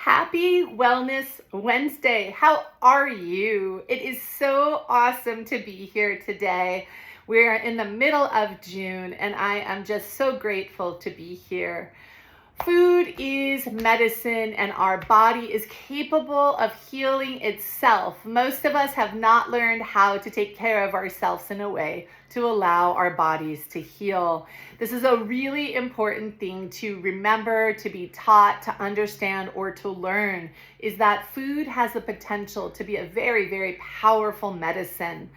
Happy Wellness Wednesday. How are you? It is so awesome to be here today. We're in the middle of June, and I am just so grateful to be here. Food is medicine, and our body is capable of healing itself. Most of us have not learned how to take care of ourselves in a way to allow our bodies to heal. This is a really important thing to remember, to be taught, to understand, or to learn, is that food has the potential to be a very, very powerful medicine.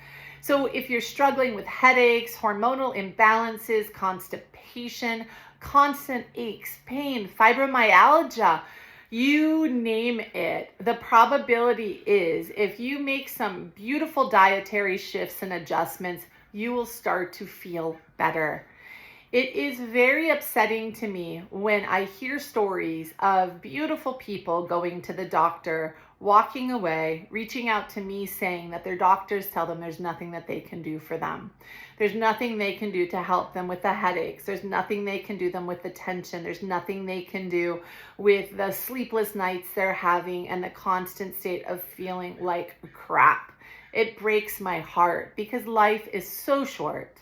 So if you're struggling with headaches, hormonal imbalances, constipation, constant aches, pain, fibromyalgia, you name it, the probability is if you make some beautiful dietary shifts and adjustments, you will start to feel better. It is very upsetting to me when I hear stories of beautiful people going to the doctor, walking away, reaching out to me saying that their doctors tell them there's nothing that they can do for them. There's nothing they can do to help them with the headaches. There's nothing they can do them with the tension. There's nothing they can do with the sleepless nights they're having and the constant state of feeling like crap. It breaks my heart because life is so short.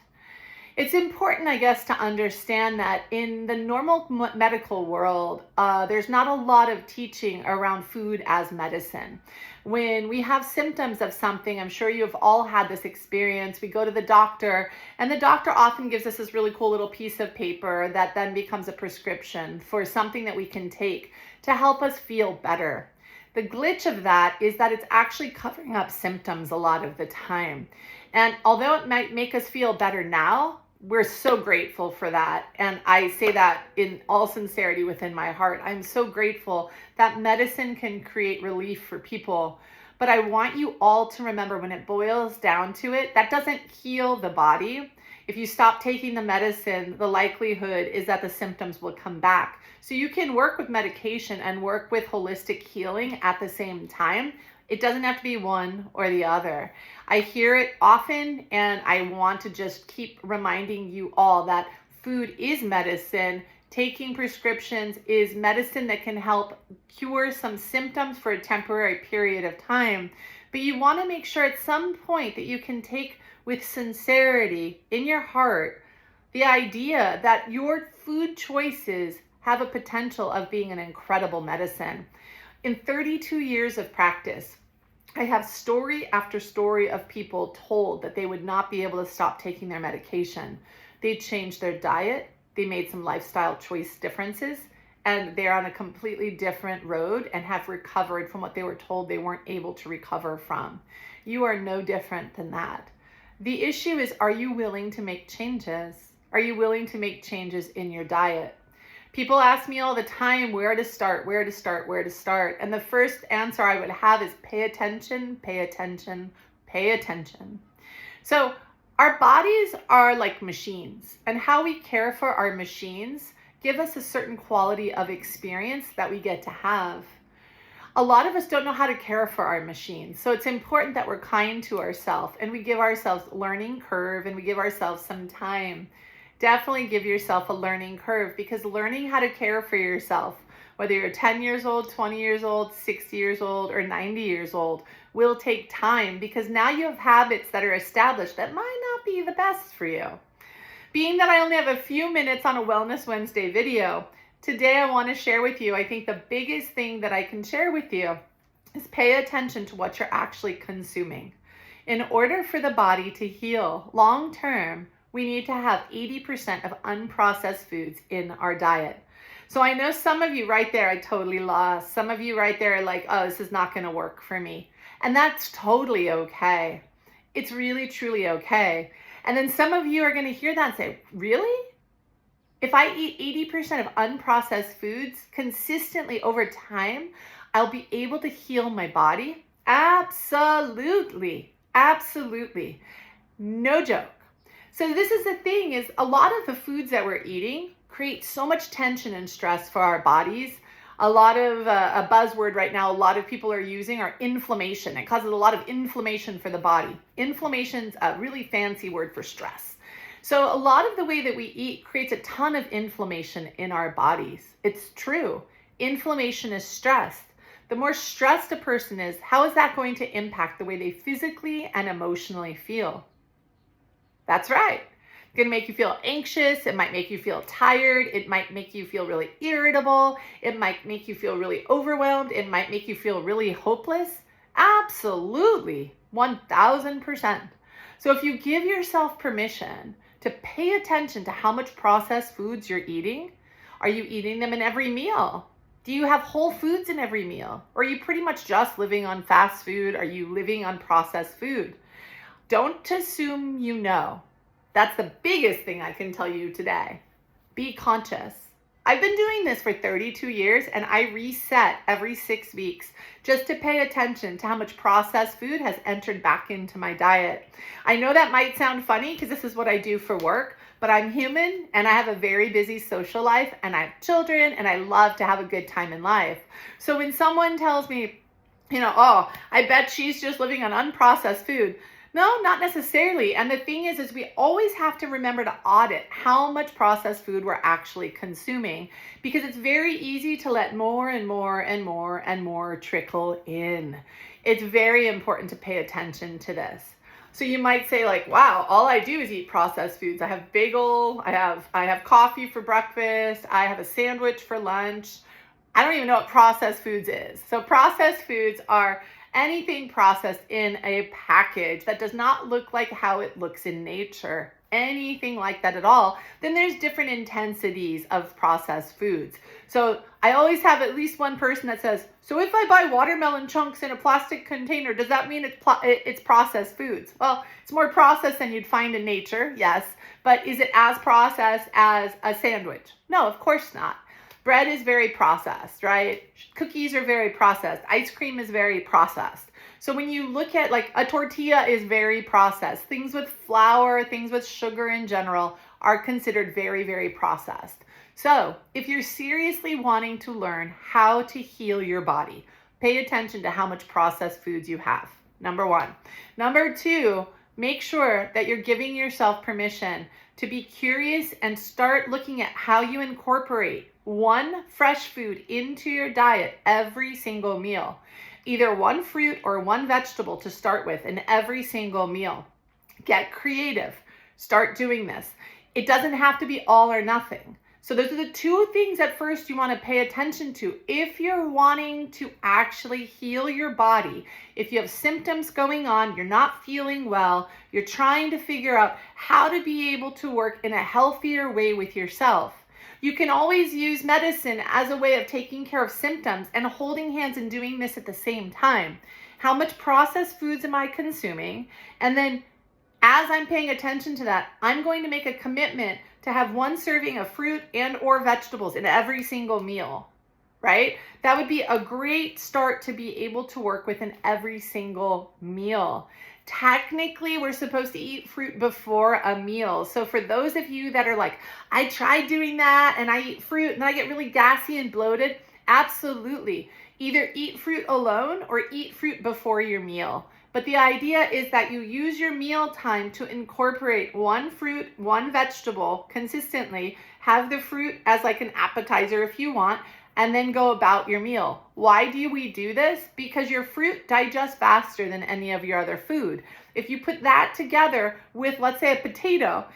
It's important, I guess, to understand that in the normal medical world, there's not a lot of teaching around food as medicine. When we have symptoms of something, I'm sure you've all had this experience. We go to the doctor, and the doctor often gives us this really cool little piece of paper that then becomes a prescription for something that we can take to help us feel better. The glitch of that is that it's actually covering up symptoms a lot of the time. And although it might make us feel better now, we're so grateful for that. And I say that in all sincerity within my heart. I'm so grateful that medicine can create relief for people. But I want you all to remember, when it boils down to it, that doesn't heal the body. If you stop taking the medicine, the likelihood is that the symptoms will come back. So you can work with medication and work with holistic healing at the same time. It doesn't have to be one or the other. I hear it often, and I want to just keep reminding you all that food is medicine. Taking prescriptions is medicine that can help cure some symptoms for a temporary period of time. But you want to make sure at some point that you can take with sincerity in your heart the idea that your food choices have a potential of being an incredible medicine. In 32 years of practice, I have story after story of people told that they would not be able to stop taking their medication. They changed their diet, they made some lifestyle choice differences, and they're on a completely different road and have recovered from what they were told they weren't able to recover from. You are no different than that. The issue is, are you willing to make changes? Are you willing to make changes in your diet? People ask me all the time where to start. And the first answer I would have is pay attention, pay attention, pay attention. So our bodies are like machines, and how we care for our machines give us a certain quality of experience that we get to have. A lot of us don't know how to care for our machines. So it's important that we're kind to ourselves and we give ourselves a learning curve and we give ourselves some time. Definitely give yourself a learning curve, because learning how to care for yourself, whether you're 10 years old, 20 years old, 60 years old, or 90 years old, will take time, because now you have habits that are established that might not be the best for you. Being that I only have a few minutes on a Wellness Wednesday video, today I want to share with you, I think the biggest thing that I can share with you is pay attention to what you're actually consuming. In order for the body to heal long term, we need to have 80% of unprocessed foods in our diet. So I know some of you right there, I totally lost. Some of you right there are like, oh, this is not going to work for me. And that's totally okay. It's really, truly okay. And then some of you are going to hear that and say, really? If I eat 80% of unprocessed foods consistently over time, I'll be able to heal my body? Absolutely. Absolutely. No joke. So this is the thing, is a lot of the foods that we're eating create so much tension and stress for our bodies. A lot of a buzzword right now a lot of people are using are inflammation. It causes a lot of inflammation for the body. Inflammation's a really fancy word for stress. So a lot of the way that we eat creates a ton of inflammation in our bodies. It's true. Inflammation is stress. the more stressed a person is, how is that going to impact the way they physically and emotionally feel? That's right. It's going to make you feel anxious. It might make you feel tired. It might make you feel really irritable. It might make you feel really overwhelmed. It might make you feel really hopeless. Absolutely. 1000%. So if you give yourself permission to pay attention to how much processed foods you're eating, are you eating them in every meal? Do you have whole foods in every meal? Or are you pretty much just living on fast food? Are you living on processed food? Don't assume you know. That's the biggest thing I can tell you today. Be conscious. I've been doing this for 32 years and I reset every 6 weeks just to pay attention to how much processed food has entered back into my diet. I know that might sound funny because this is what I do for work, but I'm human and I have a very busy social life and I have children and I love to have a good time in life. So when someone tells me, oh, I bet she's just living on unprocessed food. No, not necessarily. And the thing is we always have to remember to audit how much processed food we're actually consuming, because it's very easy to let more and more and more and more trickle in. It's very important to pay attention to this. So you might say like, wow, all I do is eat processed foods. I have bagel, I have coffee for breakfast, I have a sandwich for lunch. I don't even know what processed foods is. So processed foods are anything processed in a package that does not look like how it looks in nature, anything like that at all. Then there's different intensities of processed foods. So I always have at least one person that says, so if I buy watermelon chunks in a plastic container, does that mean it's processed foods? Well, it's more processed than you'd find in nature, yes. But is it as processed as a sandwich? No, of course not. Bread is very processed, right? Cookies are very processed. Ice cream is very processed. So when you look at like a tortilla is very processed. Things with flour, things with sugar in general are considered very, very processed. So if you're seriously wanting to learn how to heal your body, pay attention to how much processed foods you have. Number one. Number two, make sure that you're giving yourself permission to be curious and start looking at how you incorporate one fresh food into your diet every single meal. Either one fruit or one vegetable to start with in every single meal. Get creative. Start doing this. It doesn't have to be all or nothing. So those are the two things at first you want to pay attention to. If you're wanting to actually heal your body, if you have symptoms going on, you're not feeling well, you're trying to figure out how to be able to work in a healthier way with yourself. You can always use medicine as a way of taking care of symptoms and holding hands and doing this at the same time. How much processed foods am I consuming? And then as I'm paying attention to that, I'm going to make a commitment to have one serving of fruit and or vegetables in every single meal, right? That would be a great start to be able to work with in every single meal. Technically, we're supposed to eat fruit before a meal. So for those of you that are like, I tried doing that and I eat fruit and I get really gassy and bloated, absolutely. Either eat fruit alone or eat fruit before your meal. But the idea is that you use your meal time to incorporate one fruit, one vegetable consistently, have the fruit as like an appetizer if you want, and then go about your meal. Why do we do this? Because your fruit digests faster than any of your other food. If you put that together with, let's say, a potato,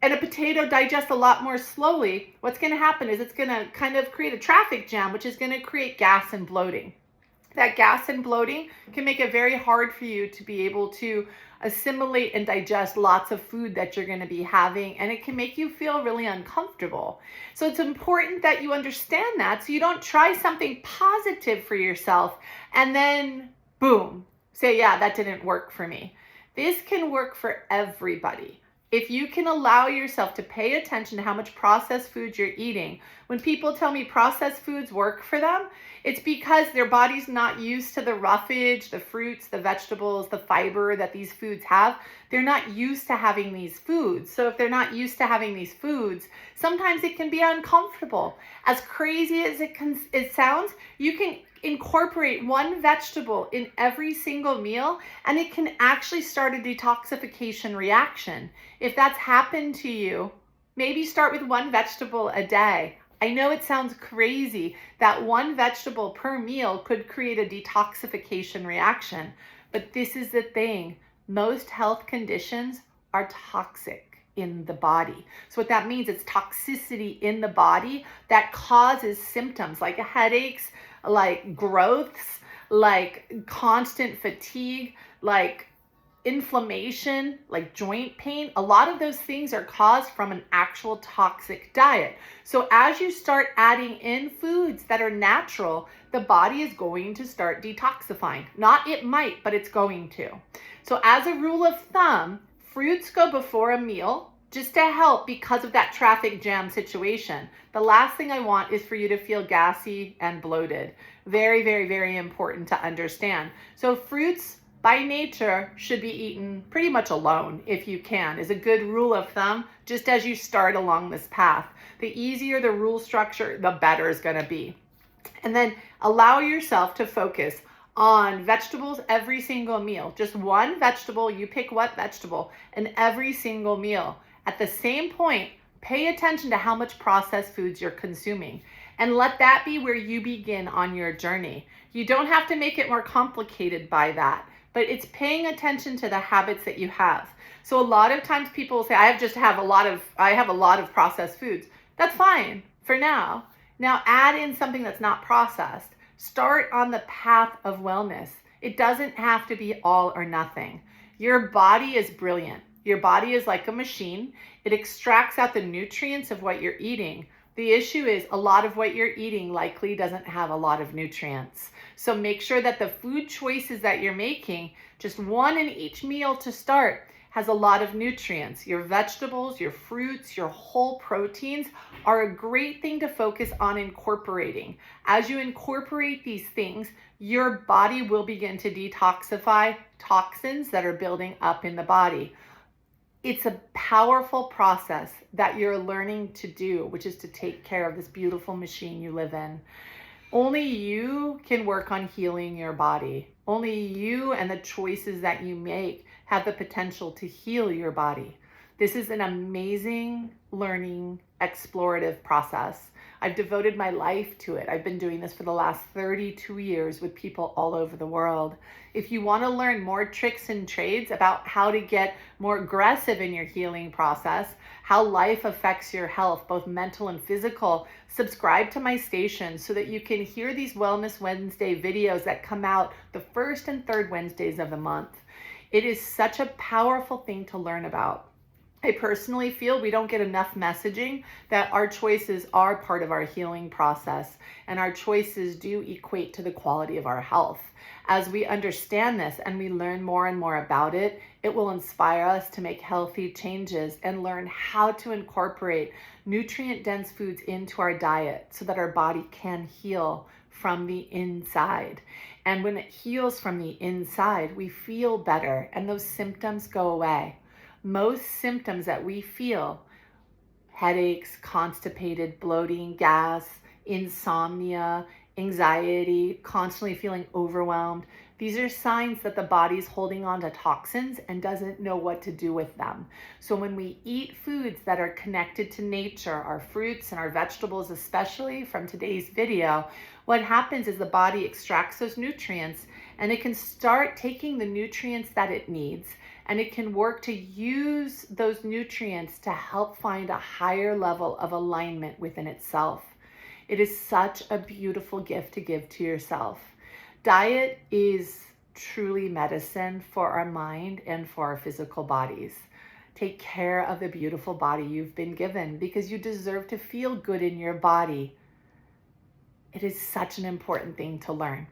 and a potato digests a lot more slowly, what's going to happen is it's going to kind of create a traffic jam, which is going to create gas and bloating. That gas and bloating can make it very hard for you to be able to assimilate and digest lots of food that you're going to be having, and it can make you feel really uncomfortable. So it's important that you understand that so you don't try something positive for yourself and then boom, say, yeah, that didn't work for me. This can work for everybody. If you can allow yourself to pay attention to how much processed food you're eating, when people tell me processed foods work for them, it's because their body's not used to the roughage, the fruits, the vegetables, the fiber that these foods have. They're not used to having these foods. So if they're not used to having these foods, sometimes it can be uncomfortable. As crazy as it sounds, you can incorporate one vegetable in every single meal and it can actually start a detoxification reaction. If that's happened to you, maybe start with one vegetable a day. I know it sounds crazy that one vegetable per meal could create a detoxification reaction, but this is the thing. Most health conditions are toxic in the body. So what that means, it's toxicity in the body that causes symptoms like headaches, like growths, like constant fatigue, like inflammation, like joint pain. A lot of those things are caused from an actual toxic diet. So as you start adding in foods that are natural, the body is going to start detoxifying. Not it might, but it's going to. So as a rule of thumb, fruits go before a meal just to help because of that traffic jam situation. The last thing I want is for you to feel gassy and bloated. Very, very, very important to understand. So fruits by nature should be eaten pretty much alone if you can, is a good rule of thumb, just as you start along this path. The easier the rule structure, the better it's gonna be. And then allow yourself to focus on vegetables every single meal. Just one vegetable, you pick what vegetable, and every single meal. At the same point, pay attention to how much processed foods you're consuming, and let that be where you begin on your journey. You don't have to make it more complicated by that, but it's paying attention to the habits that you have. So a lot of times people will say, I have a lot of processed foods. That's fine for now. Now add in something that's not processed. Start on the path of wellness. It doesn't have to be all or nothing. Your body is brilliant. Your body is like a machine. It extracts out the nutrients of what you're eating. The issue is a lot of what you're eating likely doesn't have a lot of nutrients. So make sure that the food choices that you're making, just one in each meal to start, has a lot of nutrients. Your vegetables, your fruits, your whole proteins are a great thing to focus on incorporating. As you incorporate these things, your body will begin to detoxify toxins that are building up in the body. It's a powerful process that you're learning to do, which is to take care of this beautiful machine you live in. Only you can work on healing your body. Only you and the choices that you make have the potential to heal your body. This is an amazing learning, explorative process. I've devoted my life to it. I've been doing this for the last 32 years with people all over the world. If you want to learn more tricks and trades about how to get more aggressive in your healing process, how life affects your health, both mental and physical, subscribe to my station so that you can hear these Wellness Wednesday videos that come out the first and third Wednesdays of the month. It is such a powerful thing to learn about. I personally feel we don't get enough messaging that our choices are part of our healing process, and our choices do equate to the quality of our health. As we understand this and we learn more and more about it, it will inspire us to make healthy changes and learn how to incorporate nutrient-dense foods into our diet so that our body can heal from the inside. And when it heals from the inside, we feel better and those symptoms go away. Most symptoms that we feel, headaches, constipated, bloating, gas, insomnia, anxiety, constantly feeling overwhelmed, these are signs that the body's holding on to toxins and doesn't know what to do with them. So when we eat foods that are connected to nature, our fruits and our vegetables, especially from today's video, what happens is the body extracts those nutrients and it can start taking the nutrients that it needs, and it can work to use those nutrients to help find a higher level of alignment within itself. It is such a beautiful gift to give to yourself. Diet is truly medicine for our mind and for our physical bodies. Take care of the beautiful body you've been given because you deserve to feel good in your body. It is such an important thing to learn.